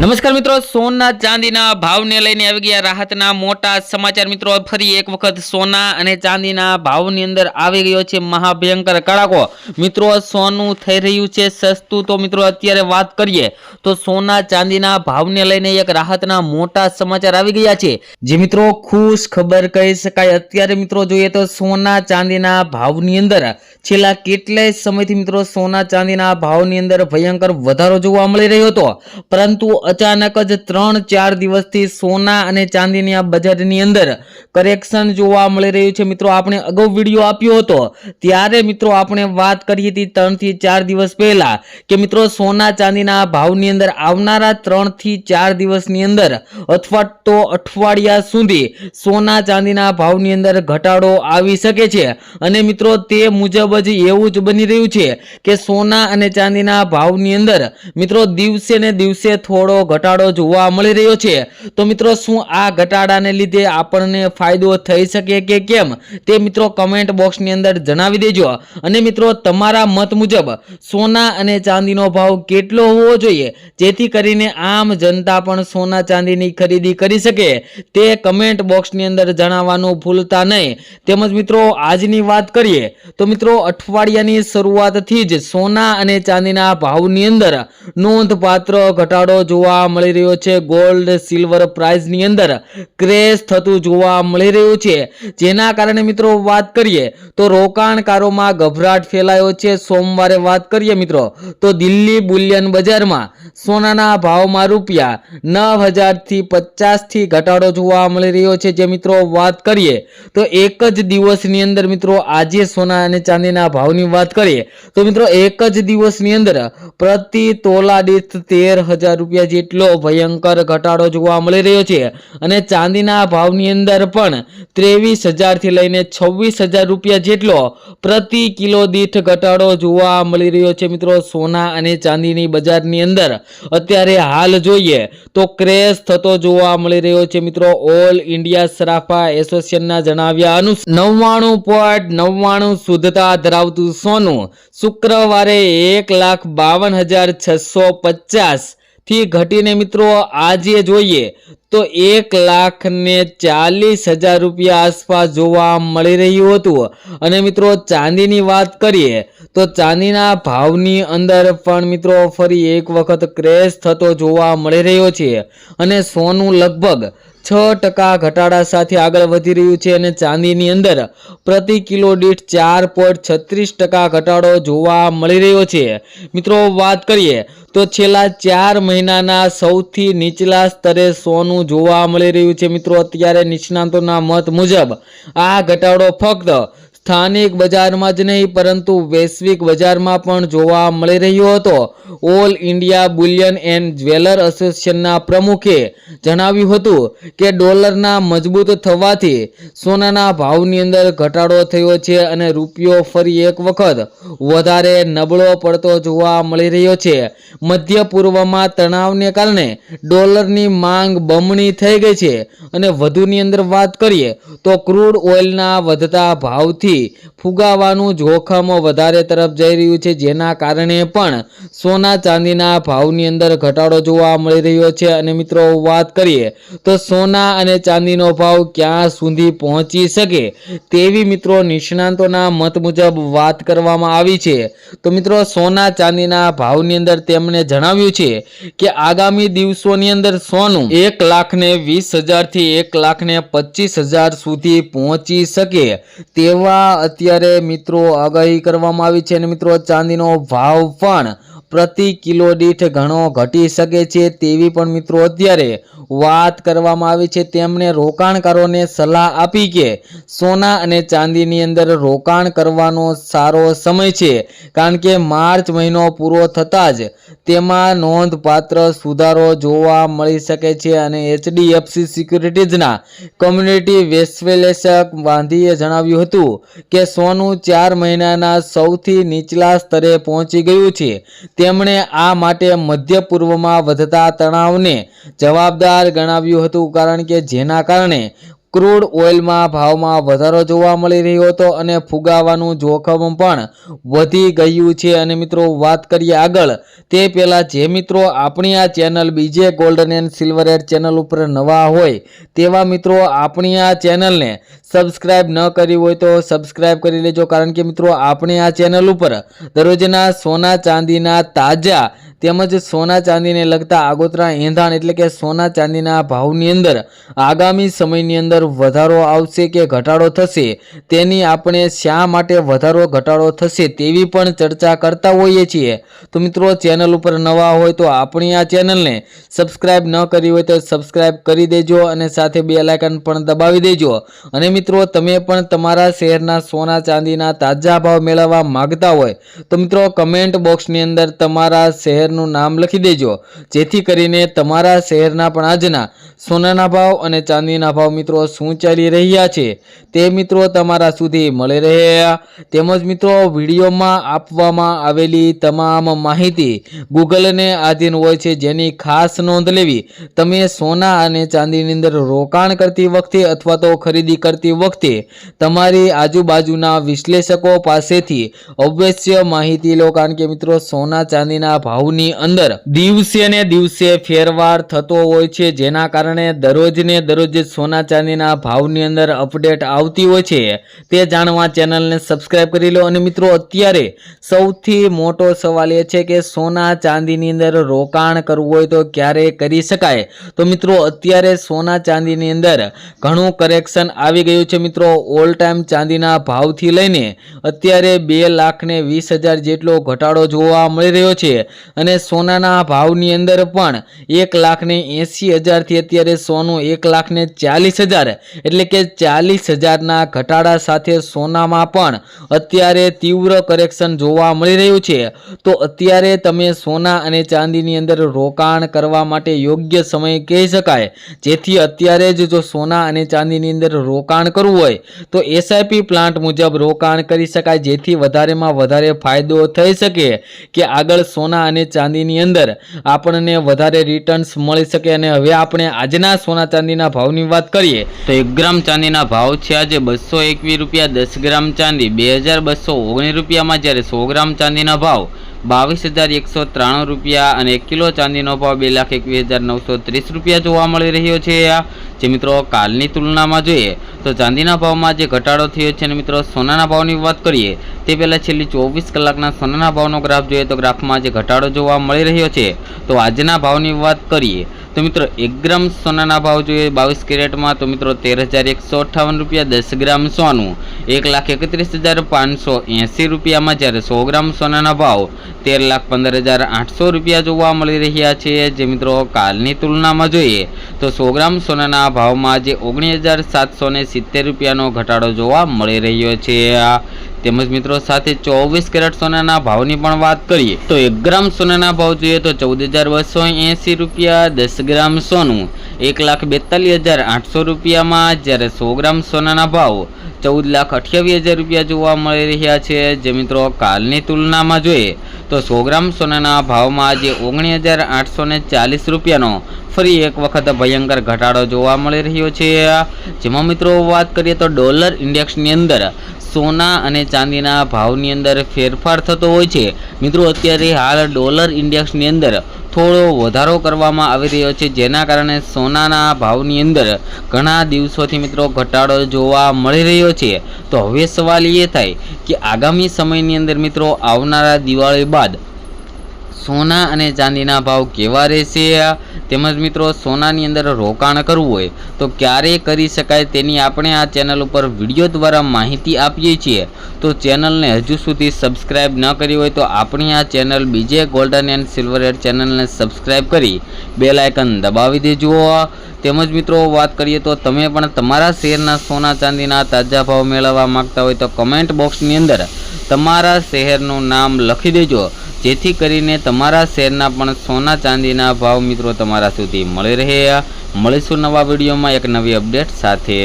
નમસ્કાર મિત્રો, સોના ચાંદીના ભાવને લઈને આવી ગયા રાહતના મોટા સમાચાર। મિત્રો ફરી એક વખત સોના અને ચાંદીના ભાવની અંદર આવી ગયો છે મહાભયંકર કડાકો। મિત્રો સોનું થઈ રહ્યું છે સસ્તું। તો મિત્રો અત્યારે વાત કરીએ તો સોના ચાંદીના ભાવને લઈને એક રાહતના મોટા સમાચાર આવી ગયા છે, જે મિત્રો ખુશ ખબર કહી શકાય। અત્યારે મિત્રો જોઈએ તો સોના ચાંદીના ભાવની અંદર છેલ્લા કેટલાય સમયથી મિત્રો સોના ચાંદીના ભાવની અંદર ભયંકર વધારો જોવા મળી રહ્યો હતો, પરંતુ अचानक ज 3-4 દિવસથી સોના અને ચાંદીની આ બજારની અંદર કરેક્શન જોવા મળી રહ્યું છે। મિત્રો આપણે અગાઉ વિડીયો આપ્યો હતો ત્યારે મિત્રો આપણે વાત કરી હતી 3 થી 4 દિવસ પહેલા કે મિત્રો સોના ચાંદીના ભાવની અંદર આવનારા 3 થી 4 દિવસની અંદર અથવા તો અઠવાડિયા સુધી સોના ચાંદીના ભાવની અંદર ઘટાડો આવી શકે છે। અને મિત્રો તે મુજબ જ એવું જ બની રહ્યું છે કે સોના અને ચાંદીના ભાવની અંદર મિત્રો દિવસે ને દિવસે થોડો ઘટાડો જોવા મળી રહ્યો છે। તો મિત્રો શું આ ઘટાડાને લીધે આપણને ફાયદો થઈ શકે કે કેમ તે મિત્રો કમેન્ટ બોક્સની અંદર જણાવી દેજો। અને મિત્રો તમારા મત મુજબ સોના અને ચાંદીનો ભાવ કેટલો હોવો જોઈએ જેથી કરીને આમ જનતા પણ સોના ચાંદીની ખરીદી કરી શકે તે કમેન્ટ બોક્સની અંદર જણાવવાનું ભૂલતા નહીં। તેમજ મિત્રો આજની વાત કરીએ તો મિત્રો અઠવાડિયાની શરૂઆતથી જ સોના અને ચાંદીના ભાવની અંદર નોંધપાત્ર ઘટાડો જોવા મળી રહ્યો છે। ગોલ્ડ સિલ્વર પ્રાઇસની અંદર ક્રેશ થતું જોવા મળી રહ્યું છે, જેના કારણે મિત્રો વાત કરીએ તો રોકાણકારોમાં ગભરાટ ફેલાયો છે। સોમવારે વાત કરીએ મિત્રો તો દિલ્હી બુલિયન બજારમાં સોનાના ભાવમાં રૂપિયા 9,000 થી 50 થી ઘટાડો જોવા મળી રહ્યો છે। જે મિત્રો વાત કરીએ તો એક જ દિવસની અંદર મિત્રો આજે સોના અને ચાંદીના ભાવની વાત કરીએ તો મિત્રો એક જ દિવસની અંદર પ્રતિ તોલા દીઠ 13,000 રૂપિયા જેટલો ભયંકર ઘટાડો જોવા મળી રહ્યો છે। અને ચાંદીના ભાવની અંદર પણ 23,000 થી લઈને 26,000 રૂપિયા જેટલો પ્રતિ કિલો દીઠ ઘટાડો જોવા મળી રહ્યો છે। મિત્રો સોના અને ચાંદીની બજારની અંદર અત્યારે હાલ જોઈએ તો ક્રેશ થતો જોવા મળી રહ્યો છે। મિત્રો ઓલ ઇન્ડિયા સરાફા એસોસિએશનના જણાવ્યા અનુસાર 99.99 શુદ્ધતા ધરાવતું સોનું શુક્રવારે 1,52,650 થી ઘટીને મિત્રો આજે જોઈએ તો 1,40,000 રૂપિયા આસપાસ જોવા મળી રહ્યું હતું। અને મિત્રો ચાંદીની વાત કરીએ તો ચાંદીના ભાવની અંદર પણ મિત્રો ફરી એક વખત ક્રેશ થતો જોવા મળી રહ્યો છે અને સોનું લગભગ 6% ઘટાડા સાથે આગળ વધી રહ્યું છે અને ચાંદીની અંદર પ્રતિ કિલો દીઠ 4.36% ઘટાડો જોવા મળી રહ્યો છે। મિત્રો વાત કરીએ તો છેલ્લા 4 મહિનાના સૌથી નીચલા સ્તરે સોનું જોવા મળી રહ્યું છે। મિત્રો અત્યારે નિષ્ણાતોના મત મુજબ આ ઘટાડો ફક્ત સ્થાનિક બજારમાં જ નહીં પરંતુ વૈશ્વિક બજારમાં પણ જોવા મળી રહ્યો હતો। All India Boolean and jeweller એસોસિએશનના પ્રમુખે જણાવ્યું હતું કે ડોલરના મજબૂત થવાથી સોનાના ભાવની અંદર ઘટાડો થયો છે અને રૂપિયો ફરી એક વખત વધારે નબળો પડતો જોવા મળી રહ્યો છે। મધ્ય પૂર્વમાં તણાવને કારણે ડોલરની માંગ બમણી થઈ ગઈ છે અને વધુની અંદર વાત કરીએ તો ક્રૂડ ઓઇલના વધતા ભાવથી ફુગાવાનું જોખમ વધારે તરફ જઈ રહ્યું છે, જેના કારણે પણ સોના ચાંદીના ભાવની અંદર ઘટાડો જોવા મળી રહ્યો છે। અને મિત્રો વાત કરીએ તો સોના અને ચાંદીનો ભાવ ક્યાં સુધી પહોંચી શકે તેવી મિત્રો નિષ્ણાતોના મત મુજબ વાત કરવામાં આવી છે। તો મિત્રો સોના ચાંદીના ભાવની અંદર તેમણે જણાવ્યું છે કે આગામી દિવસોની અંદર સોનું 1,20,000 થી 1,25,000 સુધી પહોંચી શકે તેવા અત્યારે મિત્રો આગાહી કરવામાં આવી છે। અને મિત્રો ચાંદીનો ભાવ પણ પ્રતિ કિલો દીઠ ઘણો ઘટી શકે છે તેવી પણ મિત્રો અત્યારે વાત કરવામાં આવી છે। તેમણે રોકાણકારોને સલાહ આપી કે સોના અને ચાંદીની અંદર રોકાણ કરવાનો સારો સમય છે, કારણ કે માર્ચ મહિનો પૂરો થતાં જ તેમાં નોંધપાત્ર સુધારો જોવા મળી શકે છે। અને એચડીએફસી સિક્યુરિટીઝના કમ્યુનિટી વિશ્લેષક વાંધીએ જણાવ્યું હતું કે સોનું 4 મહિનાના સૌથી નીચલા સ્તરે પહોંચી ગયું છે। તેમણે આ માટે મધ્ય પૂર્વમાં વધતા તણાવને જવાબદાર ગણાવ્યું હતું, કારણ કે જેના કારણે ક્રૂડ ઓઇલમાં ભાવમાં વધારો જોવા મળી રહ્યો હતો અને ફુગાવાનું જોખમ પણ વધી ગયું છે। અને મિત્રો વાત કરીએ આગળ તે પહેલા જે મિત્રો આપણી આ ચેનલ બીજે golden and silver add channel ઉપર નવા હોય તેવા મિત્રો આપણી આ ચેનલને સબસ્ક્રાઇબ ન કરી હોય તો સબસ્ક્રાઇબ કરી લેજો, કારણ કે મિત્રો આપણે આ ચેનલ ઉપર દરરોજના સોના ચાંદીના તાજા તેમજ સોના ચાંદીને લગતા આગોતરા એંધાણ એટલે કે સોના ચાંદીના ભાવની અંદર આગામી સમયની અંદર વધારો આવશે કે ઘટાડો થશે તેની આપણે શા માટે વધારો ઘટાડો થશે તેવી પણ ચર્ચા કરતા હોઈએ છીએ। તો મિત્રો ચેનલ ઉપર નવા હોય તો આપણી આ ચેનલને સબસ્ક્રાઇબ ન કરી હોય તો સબસ્ક્રાઇબ કરી દેજો અને સાથે બેલ આઇકન પણ દબાવી દેજો। અને મિત્રો તમે પણ તમારા શહેરના સોના ચાંદીના તાજા ભાવ મેળવવા માંગતા હોય તો મિત્રો કમેન્ટ બોક્સની અંદર તમારા શહેરનું નામ લખી દેજો, જેથી કરીને તમારા શહેરના પણ આજના સોનાના ભાવ અને ચાંદીના ભાવ મિત્રો શું ચાલી રહ્યા છે તે મિત્રો તમારા સુધી મળી રહે। તેમજ મિત્રો વિડીયોમાં આપવામાં આવેલી તમામ માહિતી ગૂગલને આધીન હોય છે, જેની ખાસ નોંધ લેવી। તમે સોના અને ચાંદીની અંદર રોકાણ કરતી વખતે અથવા તો ખરીદી કરતી વખતે તમારી આજુબાજુના વિશ્લેષકો પાસેથી અવશ્ય માહિતી લો, કારણ કે મિત્રો સોના ચાંદીના ભાવની અંદર દિવસે ને દિવસે ફેરફાર થતો હોય છે, જેના કારણે દરરોજ ને દરરોજ સોના ચાંદીના ભાવની અંદર અપડેટ આવતી હોય છે। તે જાણવા ચેનલને સબસ્ક્રાઇબ કરી લો। અને મિત્રો અત્યારે સૌથી મોટો સવાલ એ છે કે સોના ચાંદીની અંદર રોકાણ કરવું હોય તો ક્યારે કરી શકાય? તો મિત્રો અત્યારે સોના ચાંદીની અંદર ઘણું કરેક્શન આવી ગયું છે મિત્રો। ઓલ ટાઈમ ચાંદીના ભાવથી લઈને અત્યારે 2,20,000 જેટલો ઘટાડો જોવા મળી રહ્યો છે અને સોનાના ભાવની અંદર પણ 1,80,000 થી અત્યારે સોનું 1,40,000 એટલે કે 40,000ના ઘટાડા સાથે સોનામાં પણ અત્યારે તીવ્ર કરેક્શન જોવા મળી રહ્યું છે। તો અત્યારે તમે સોના અને ચાંદીની અંદર રોકાણ કરવા માટે યોગ્ય સમય કહી શકાય, જેથી અત્યારે જ જો સોના અને ચાંદીની અંદર રોકાણ કરવું હોય તો એસઆઈપી પ્લાન્ટ મુજબ રોકાણ કરી શકાય, જેથી વધારેમાં વધારે ફાયદો થઈ શકે કે આગળ સોના અને ચાંદીની અંદર આપણને વધારે રિટર્ન્સ મળી શકે। અને હવે આપણે આજના સોના ચાંદીના ભાવની વાત કરીએ તો 1 ગ્રામ ચાંદીના ભાવ છે આજે 221 રૂપિયા, 10 ગ્રામ ચાંદી 2,219 રૂપિયામાં, જ્યારે 100 ગ્રામ ચાંદીના ભાવ 22,193 રૂપિયા અને 1 કિલો ચાંદીનો ભાવ 2,21,930 રૂપિયા જોવા મળી રહ્યો છે। જે મિત્રો કાલની તુલનામાં જોઈએ તો ચાંદીના ભાવમાં જે ઘટાડો થયો છે અને મિત્રો સોનાના ભાવની વાત કરીએ તે પહેલાં છેલ્લી 24 કલાકના સોનાના ભાવનો ગ્રાફ જોઈએ તો ગ્રાફમાં જે ઘટાડો જોવા મળી રહ્યો છે। તો આજના ભાવની વાત કરીએ તો મિત્રો 1 ગ્રામ સોનાના ભાવ જોઈએ 22 કેરેટમાં તો મિત્રો 13,158 રૂપિયા, 10 ગ્રામ સોનું 1,31,580 રૂપિયામાં, જ્યારે 100 ગ્રામ સોનાના ભાવ 13,15,800 રૂપિયા જોવા મળી રહ્યા છે। જે મિત્રો કાલની તુલનામાં જોઈએ તો 100 ગ્રામ સોનાના ભાવમાં જે 19,770 રૂપિયાનો ઘટાડો જોવા મળી રહ્યો છે। તેમજ મિત્રો સાથે 24 કેરેટ સોનાના ભાવની પણ વાત કરીએ તો 1 ગ્રામ સોનાના ભાવ જોઈએ તો 14,280 રૂપિયા, 10 ગ્રામ સોનું 1,42,800 રૂપિયામાં, જ્યારે 100 ગ્રામ સોનાના ભાવ 14,28,000 રૂપિયા જોવા મળી રહ્યા છે। જે મિત્રો કાલની તુલનામાં જોઈએ તો 100 ગ્રામ સોનાના ભાવમાં આજે 19,840 રૂપિયાનો ફરી એક વખત ભયંકર ઘટાડો જોવા મળી રહ્યો છે। જેમાં મિત્રો વાત કરીએ તો ડોલર ઇન્ડેક્સની અંદર સોના અને ચાંદીના ભાવની અંદર ફેરફાર થતો હોય છે મિત્રો। અત્યારે હાલ ડોલર ઇન્ડેક્સની અંદર થોડો વધારો કરવામાં આવી રહ્યો છે, જેના કારણે સોનાના ભાવની અંદર ઘણા દિવસોથી મિત્રો ઘટાડો જોવા મળી રહ્યો છે। તો હવે સવાલ એ થાય કે આગામી સમયની અંદર મિત્રો આવનારા દિવાળી બાદ સોના અને ચાંદીના ભાવ કેવા રહેશે, તેમજ મિત્રો સોનાની અંદર રોકાણ કરવું હોય તો ક્યારે કરી શકાય તેની આપણે આ ચેનલ ઉપર વિડીયો દ્વારા માહિતી આપીએ છીએ। તો ચેનલને હજુ સુધી સબસ્ક્રાઇબ ન કરી હોય તો આપણી આ ચેનલ બીજે ગોલ્ડન એન્ડ સિલ્વર એડ ચેનલને સબસ્ક્રાઇબ કરી બેલ આઇકન દબાવી દેજો। તેમજ મિત્રો વાત કરીએ તો તમે પણ તમારા શહેરના સોના ચાંદીના તાજા ભાવ મેળવવા માંગતા હોય તો કમેન્ટ બોક્સની અંદર તમારા શહેરનું નામ લખી દેજો, જેથી કરીને તમારા શહેરના પણ સોના ચાંદીના ભાવ મિત્રો તમારા સુધી મળી રહે। મળીશું નવા વિડીયોમાં એક નવી અપડેટ સાથે।